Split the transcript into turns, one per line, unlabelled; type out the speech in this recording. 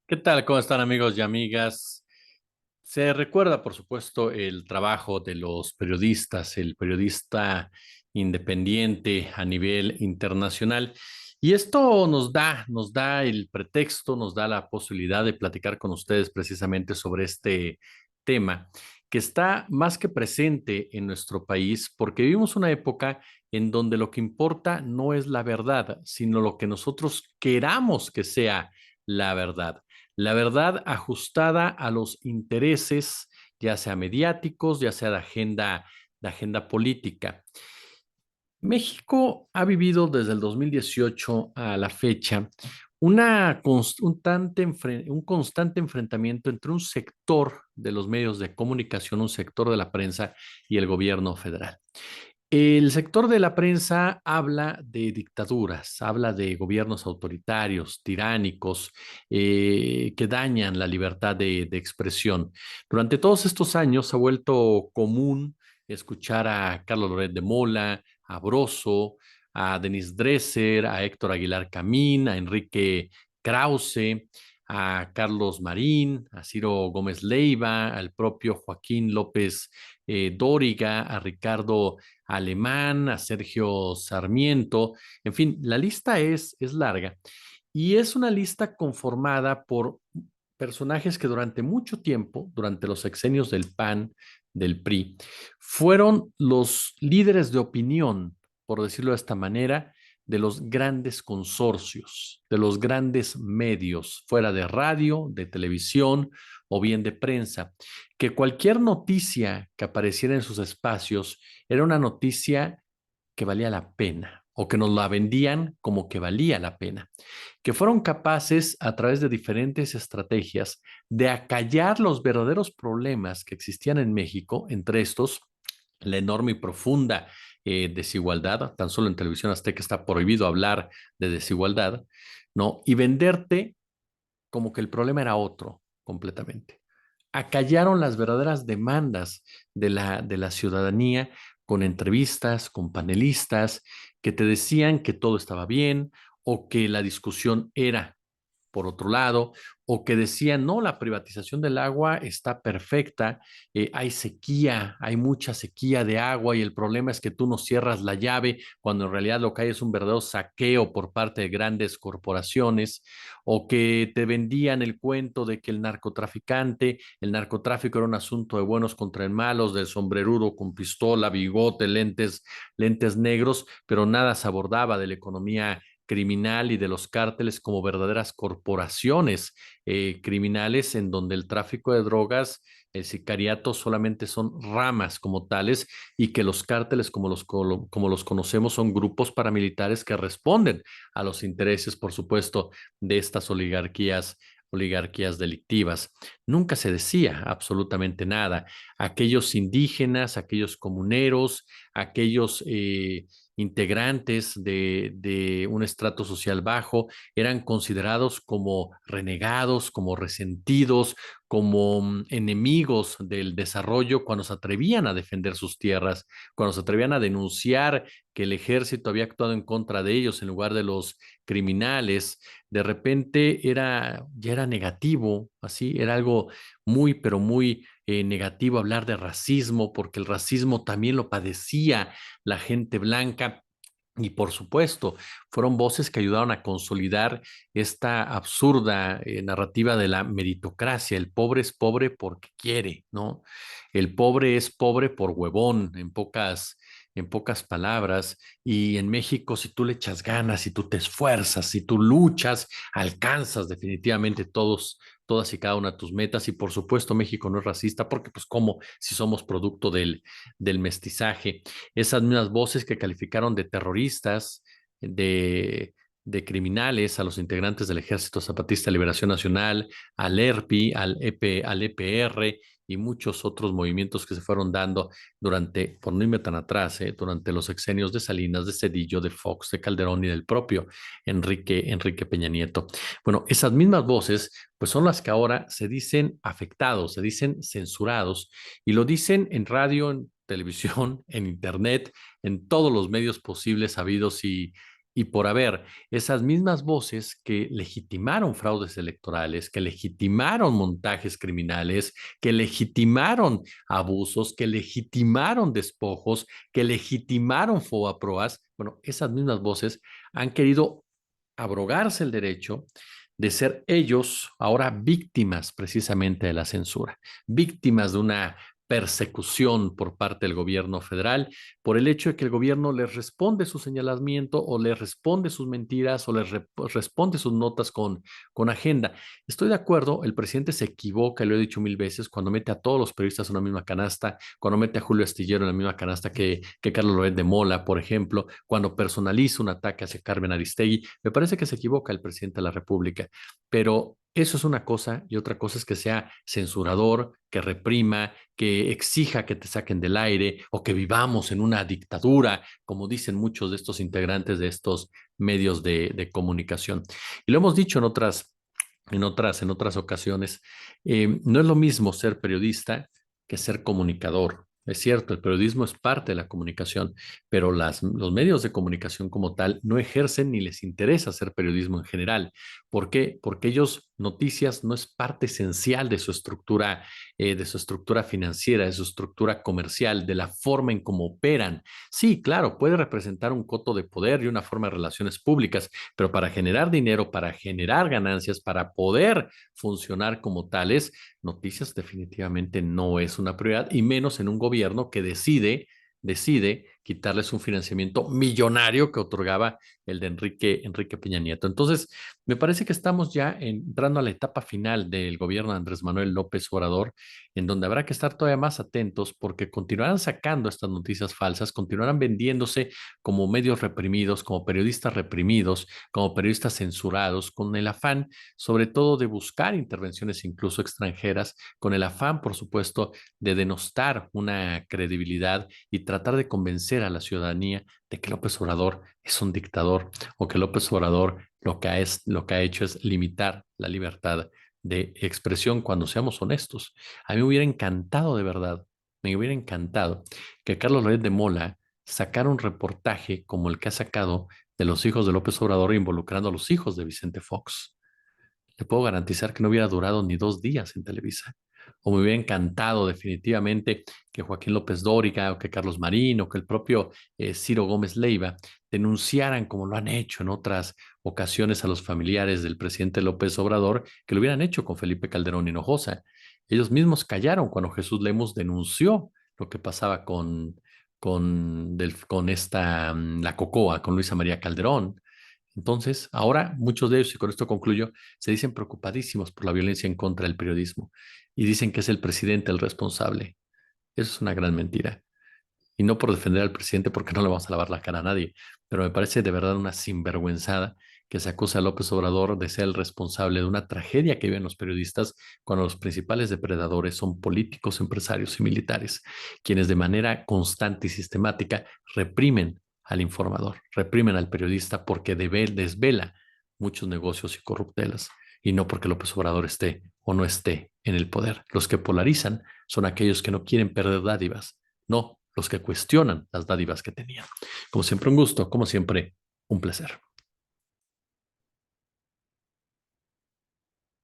¿Qué tal? ¿Cómo están amigos y amigas? Se recuerda, por supuesto, el trabajo de los periodistas, el periodista independiente a nivel internacional. Y esto nos da el pretexto, nos da la posibilidad de platicar con ustedes precisamente sobre este tema que está más que presente en nuestro país porque vivimos una época en donde lo que importa no es la verdad, sino lo que nosotros queramos que sea la verdad. La verdad ajustada a los intereses, ya sea mediáticos, ya sea de agenda política. México ha vivido desde el 2018 a la fecha un constante enfrentamiento entre un sector de los medios de comunicación, un sector de la prensa y el gobierno federal. El sector de la prensa habla de dictaduras, habla de gobiernos autoritarios, tiránicos, que dañan la libertad de expresión. Durante todos estos años se ha vuelto común escuchar a Carlos Loret de Mola, a Broso, a Denis Dresser, a Héctor Aguilar Camín, a Enrique Krause, a Carlos Marín, a Ciro Gómez Leiva, al propio Joaquín López Dóriga, a Ricardo Alemán, a Sergio Sarmiento, en fin, la lista es larga y es una lista conformada por personajes que durante mucho tiempo, durante los sexenios del PAN, del PRI, fueron los líderes de opinión, por decirlo de esta manera, de los grandes consorcios, de los grandes medios, fuera de radio, de televisión o bien de prensa, que cualquier noticia que apareciera en sus espacios era una noticia que valía la pena o que nos la vendían como que valía la pena, que fueron capaces a través de diferentes estrategias de acallar los verdaderos problemas que existían en México, entre estos la enorme y profunda desigualdad, tan solo en televisión azteca está prohibido hablar de desigualdad, ¿no? Y venderte como que el problema era otro completamente. Acallaron las verdaderas demandas de la ciudadanía con entrevistas, con panelistas que te decían que todo estaba bien o que la discusión era por otro lado, o que decían, no, la privatización del agua está perfecta, hay sequía, hay mucha sequía de agua y el problema es que tú no cierras la llave cuando en realidad lo que hay es un verdadero saqueo por parte de grandes corporaciones, o que te vendían el cuento de que el narcotráfico era un asunto de buenos contra el malos, del sombrerudo con pistola, bigote, lentes negros, pero nada se abordaba de la economía criminal y de los cárteles como verdaderas corporaciones criminales en donde el tráfico de drogas, el sicariato solamente son ramas como tales y que los cárteles como los conocemos son grupos paramilitares que responden a los intereses, por supuesto, de estas oligarquías delictivas. Nunca se decía absolutamente nada. Aquellos indígenas, aquellos comuneros, aquellos integrantes de un estrato social bajo eran considerados como renegados, como resentidos, como enemigos del desarrollo cuando se atrevían a defender sus tierras, cuando se atrevían a denunciar que el ejército había actuado en contra de ellos en lugar de los criminales, de repente ya era negativo, así, era algo muy, pero muy negativo hablar de racismo, porque el racismo también lo padecía la gente blanca. Y por supuesto, fueron voces que ayudaron a consolidar esta absurda narrativa de la meritocracia. El pobre es pobre porque quiere, ¿no? El pobre es pobre por huevón, en pocas palabras. Y en México, si tú le echas ganas, si tú te esfuerzas, si tú luchas, alcanzas definitivamente todas y cada una de tus metas. Y por supuesto, México no es racista porque, pues, ¿cómo si somos producto del mestizaje? Esas mismas voces que calificaron de terroristas, de criminales a los integrantes del Ejército Zapatista de Liberación Nacional, al ERPI, al EPR y muchos otros movimientos que se fueron dando por no irme tan atrás, durante los sexenios de Salinas, de Cedillo, de Fox, de Calderón y del propio Enrique Peña Nieto. Bueno, esas mismas voces, pues son las que ahora se dicen afectados, se dicen censurados y lo dicen en radio, en televisión, en internet, en todos los medios posibles, habidos y por haber esas mismas voces que legitimaron fraudes electorales, que legitimaron montajes criminales, que legitimaron abusos, que legitimaron despojos, que legitimaron fobaproas. Bueno, esas mismas voces han querido abrogarse el derecho de ser ellos ahora víctimas precisamente de la censura, víctimas de una persecución por parte del gobierno federal por el hecho de que el gobierno les responde su señalamiento o les responde sus mentiras o les responde sus notas con agenda. Estoy de acuerdo, el presidente se equivoca, lo he dicho mil veces, cuando mete a todos los periodistas en una misma canasta, cuando mete a Julio Astillero en la misma canasta que Carlos Loret de Mola, por ejemplo, cuando personaliza un ataque hacia Carmen Aristegui. Me parece que se equivoca el presidente de la República, pero eso es una cosa y otra cosa es que sea censurador, que reprima, que exija que te saquen del aire o que vivamos en una dictadura, como dicen muchos de estos integrantes de estos medios de comunicación. Y lo hemos dicho en otras ocasiones, no es lo mismo ser periodista que ser comunicador. Es cierto, el periodismo es parte de la comunicación, pero los medios de comunicación como tal no ejercen ni les interesa hacer periodismo en general. ¿Por qué? Porque ellos noticias no es parte esencial de su estructura financiera, de su estructura comercial, de la forma en cómo operan. Sí, claro, puede representar un coto de poder y una forma de relaciones públicas, pero para generar dinero, para generar ganancias, para poder funcionar como tales, noticias definitivamente no es una prioridad y menos en un gobierno que decide quitarles un financiamiento millonario que otorgaba el de Enrique Peña Nieto. Entonces, me parece que estamos ya entrando a la etapa final del gobierno de Andrés Manuel López Obrador, en donde habrá que estar todavía más atentos porque continuarán sacando estas noticias falsas, continuarán vendiéndose como medios reprimidos, como periodistas reprimidos, como periodistas censurados, con el afán sobre todo de buscar intervenciones incluso extranjeras, con el afán, por supuesto, de denostar una credibilidad y tratar de convencer a la ciudadanía de que López Obrador es un dictador o que López Obrador lo que ha hecho es limitar la libertad de expresión cuando seamos honestos. A mí me hubiera encantado de verdad, me hubiera encantado que Carlos Loret de Mola sacara un reportaje como el que ha sacado de los hijos de López Obrador involucrando a los hijos de Vicente Fox. Le puedo garantizar que no hubiera durado ni 2 días en Televisa. O me hubiera encantado definitivamente que Joaquín López Dóriga o que Carlos Marín o que el propio Ciro Gómez Leiva denunciaran, como lo han hecho en otras ocasiones, a los familiares del presidente López Obrador, que lo hubieran hecho con Felipe Calderón Hinojosa. Ellos mismos callaron cuando Jesús Lemos denunció lo que pasaba con la Cocoa, con Luisa María Calderón. Entonces, ahora muchos de ellos, y con esto concluyo, se dicen preocupadísimos por la violencia en contra del periodismo y dicen que es el presidente el responsable. Eso es una gran mentira. Y no por defender al presidente, porque no le vamos a lavar la cara a nadie, pero me parece de verdad una sinvergüenzada que se acusa a López Obrador de ser el responsable de una tragedia que viven los periodistas cuando los principales depredadores son políticos, empresarios y militares, quienes de manera constante y sistemática reprimen al informador, reprimen al periodista porque desvela muchos negocios y corruptelas, y no porque López Obrador esté o no esté en el poder. Los que polarizan son aquellos que no quieren perder dádivas, no los que cuestionan las dádivas que tenían. Como siempre, un gusto, como siempre, un placer.